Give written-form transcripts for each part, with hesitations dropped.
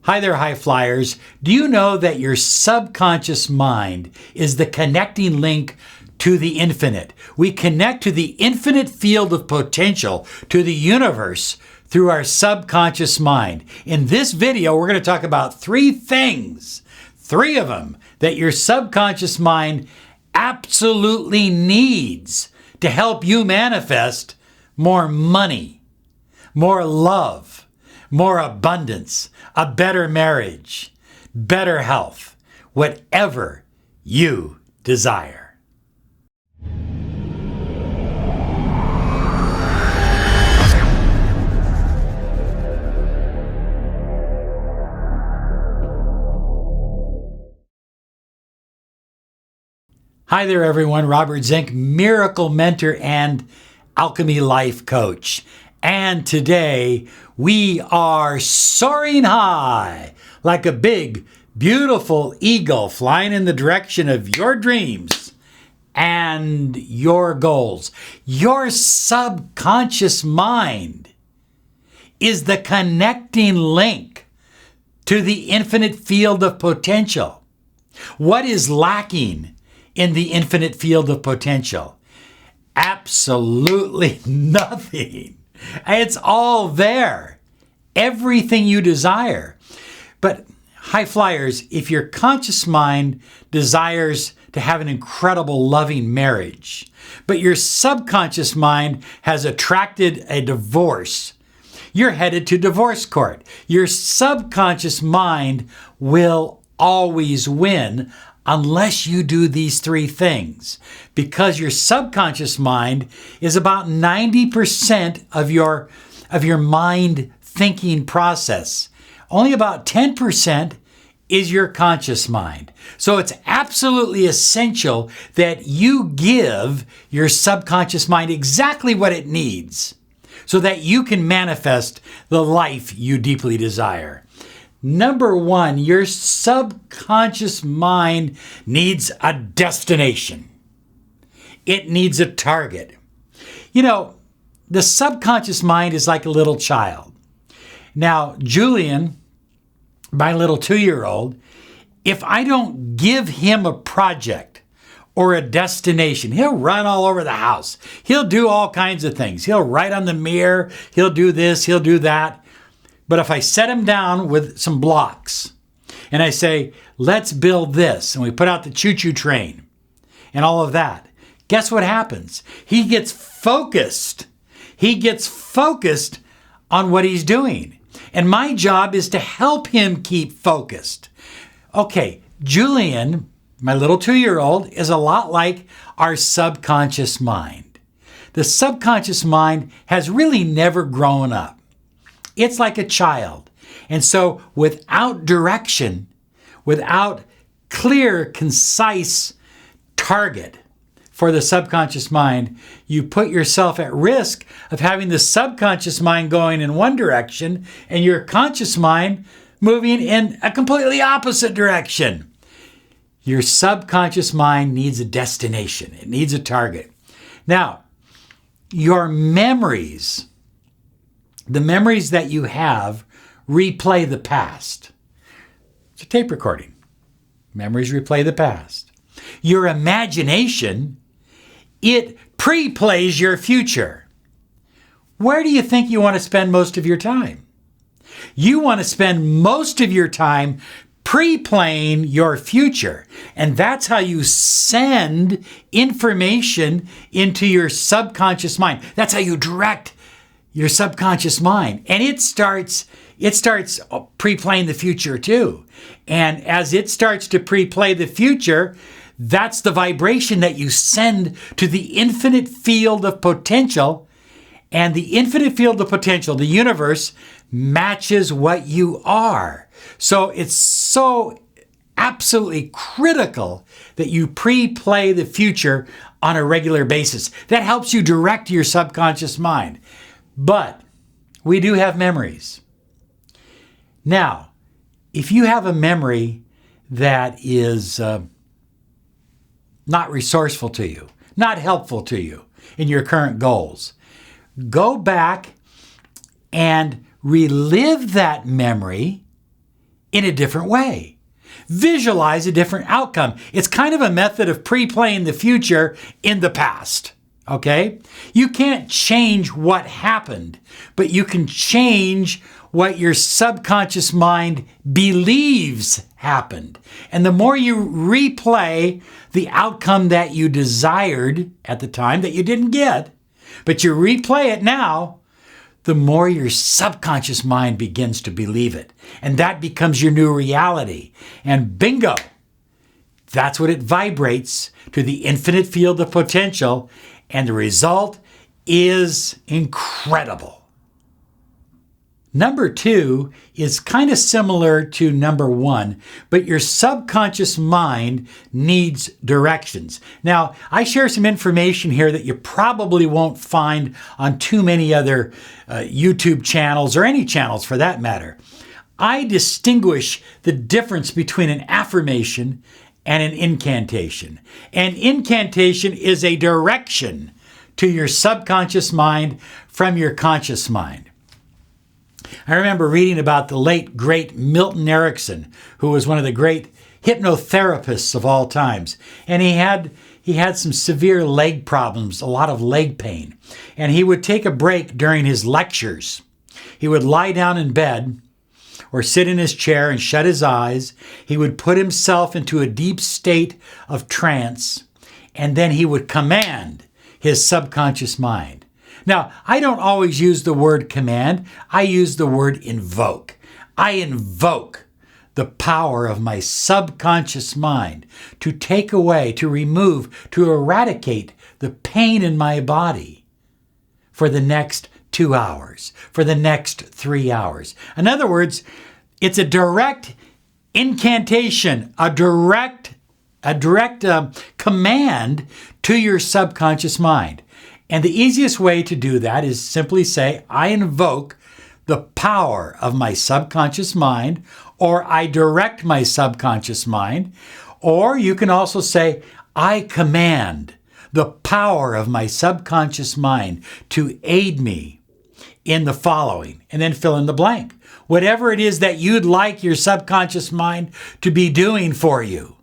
Hi there, high flyers. Do you know that your subconscious mind is the connecting link to the infinite? We connect to the infinite field of potential, to the universe, through our subconscious mind. In this video, we're going to talk about three things, three of them, that your subconscious mind absolutely needs to help you manifest more money, more love, more abundance, a better marriage, better health, whatever you desire. Hi there, everyone. Robert Zink, miracle mentor and Alchemy life coach. And today we are soaring high like a big, beautiful eagle flying in the direction of your dreams and your goals. Your subconscious mind is the connecting link to the infinite field of potential. What is lacking in the infinite field of potential? Absolutely nothing. It's all there. Everything you desire. But high flyers, if your conscious mind desires to have an incredible loving marriage, but your subconscious mind has attracted a divorce, you're headed to divorce court. Your subconscious mind will always win unless you do these three things, because your subconscious mind is about 90% of your mind thinking process. Only about 10% is your conscious mind. So it's absolutely essential that you give your subconscious mind exactly what it needs so that you can manifest the life you deeply desire. Number one, your subconscious mind needs a destination. It needs a target. You know, the subconscious mind is like a little child. Now, Julian, my little 2-year-old, if I don't give him a project or a destination, he'll run all over the house. He'll do all kinds of things. He'll write on the mirror. He'll do this. He'll do that. But if I set him down with some blocks and I say, let's build this, and we put out the choo-choo train and all of that, guess what happens? He gets focused. He gets focused on what he's doing. And my job is to help him keep focused. Okay, Julian, my little 2-year-old, is a lot like our subconscious mind. The subconscious mind has really never grown up. It's like a child. And so without direction, without clear, concise target for the subconscious mind, you put yourself at risk of having the subconscious mind going in one direction and your conscious mind moving in a completely opposite direction. Your subconscious mind needs a destination. It needs a target. Now, your memories, the memories that you have, replay the past. It's a tape recording. Memories replay the past. Your imagination, it pre-plays your future. Where do you think you want to spend most of your time? You want to spend most of your time pre-playing your future. And that's how you send information into your subconscious mind. That's how you direct your subconscious mind. And it starts pre-playing the future too. And as it starts to pre-play the future, that's the vibration that you send to the infinite field of potential. And the infinite field of potential, the universe, matches what you are. So it's so absolutely critical that you pre-play the future on a regular basis. That helps you direct your subconscious mind. But we do have memories. Now, if you have a memory that is not resourceful to you, not helpful to you in your current goals, go back and relive that memory in a different way. Visualize a different outcome. It's kind of a method of pre-playing the future in the past. Okay? You can't change what happened, but you can change what your subconscious mind believes happened. And the more you replay the outcome that you desired at the time that you didn't get, but you replay it now, the more your subconscious mind begins to believe it. And that becomes your new reality. And bingo, that's what it vibrates to the infinite field of potential. And the result is incredible. Number 2 is kind of similar to number 1, but your subconscious mind needs directions. Now, I share some information here that you probably won't find on too many other YouTube channels or any channels for that matter. I distinguish the difference between an affirmation and an incantation. An incantation is a direction to your subconscious mind from your conscious mind. I remember reading about the late, great Milton Erickson, who was one of the great hypnotherapists of all times. And he had some severe leg problems, a lot of leg pain. And he would take a break during his lectures. He would lie down in bed or sit in his chair and shut his eyes. He would put himself into a deep state of trance, and then he would command his subconscious mind. Now, I don't always use the word command. I use the word invoke. I invoke the power of my subconscious mind to take away, to remove, to eradicate the pain in my body for the next 2 hours, for the next 3 hours. In other words, it's a direct incantation, a direct command to your subconscious mind. And the easiest way to do that is simply say, I invoke the power of my subconscious mind, or I direct my subconscious mind, or you can also say, I command the power of my subconscious mind to aid me in the following, and then fill in the blank. Whatever it is that you'd like your subconscious mind to be doing for you,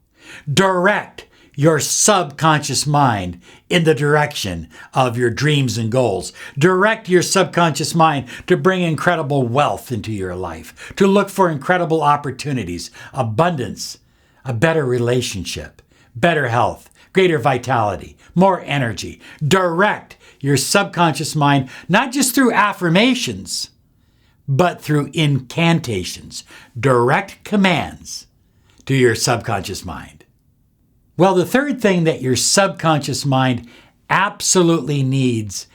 direct your subconscious mind in the direction of your dreams and goals. Direct your subconscious mind to bring incredible wealth into your life, to look for incredible opportunities, abundance, a better relationship, better health, greater vitality, more energy. Direct your subconscious mind, not just through affirmations, but through incantations, direct commands to your subconscious mind. Well, the third thing that your subconscious mind absolutely needs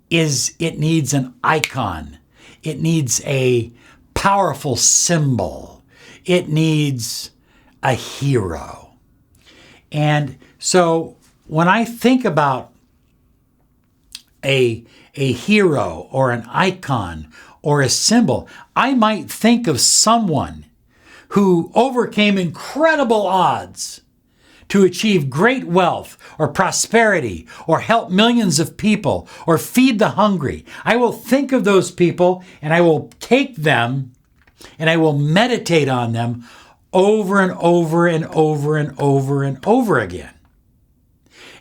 is it needs an icon. It needs a powerful symbol. It needs a hero. And so when I think about a hero or an icon or a symbol, I might think of someone who overcame incredible odds to achieve great wealth or prosperity or help millions of people or feed the hungry. I will think of those people and I will take them and I will meditate on them over and over and over and over and over again.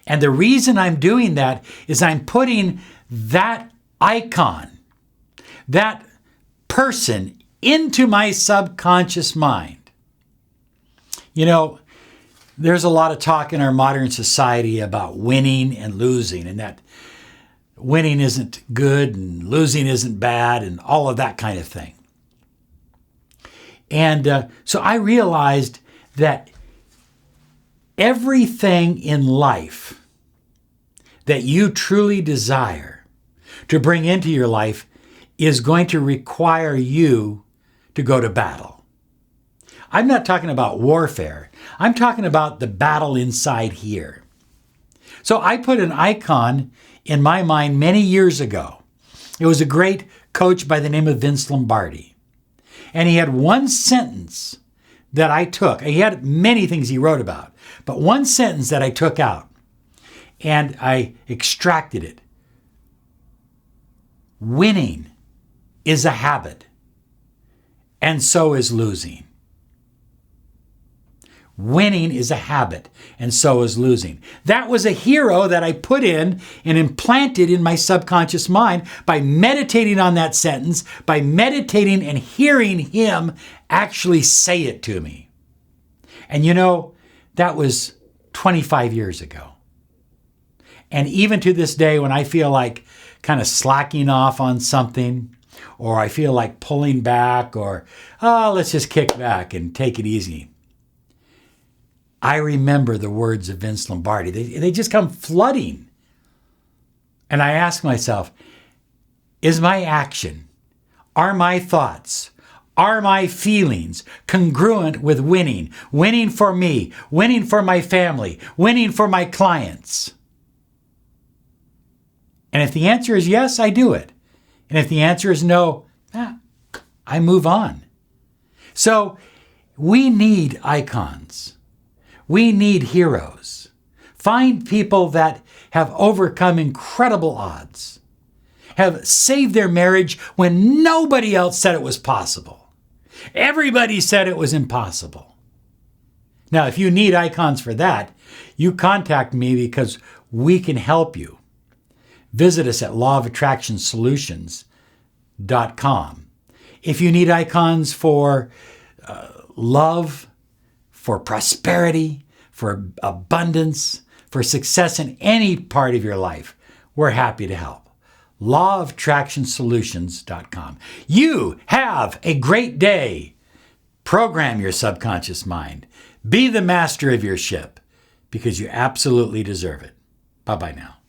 And the reason I'm doing that is I'm putting that icon, that person into my subconscious mind. You know, there's a lot of talk in our modern society about winning and losing, and that winning isn't good and losing isn't bad and all of that kind of thing. And so I realized that everything in life that you truly desire to bring into your life is going to require you to go to battle. I'm not talking about warfare. I'm talking about the battle inside here. So I put an icon in my mind many years ago. It was a great coach by the name of Vince Lombardi. And he had one sentence that I took. He had many things he wrote about, but one sentence that I took out and I extracted it. Winning is a habit, and so is losing. Winning is a habit, and so is losing. That was a hero that I put in and implanted in my subconscious mind by meditating on that sentence, by meditating and hearing him actually say it to me. And that was 25 years ago. And even to this day, when I feel like kind of slacking off on something, or I feel like pulling back, or, let's just kick back and take it easy, I remember the words of Vince Lombardi. They just come flooding. And I ask myself, is my action, are my thoughts, are my feelings congruent with winning? Winning for me, winning for my family, winning for my clients? And if the answer is yes, I do it. And if the answer is no, I move on. So we need icons. We need heroes. Find people that have overcome incredible odds, have saved their marriage when nobody else said it was possible. Everybody said it was impossible. Now, if you need icons for that, you contact me because we can help you. Visit us at lawofattractionsolutions.com. If you need icons for love, for prosperity, for abundance, for success in any part of your life, we're happy to help. lawofattractionsolutions.com. You have a great day. Program your subconscious mind. Be the master of your ship because you absolutely deserve it. Bye-bye now.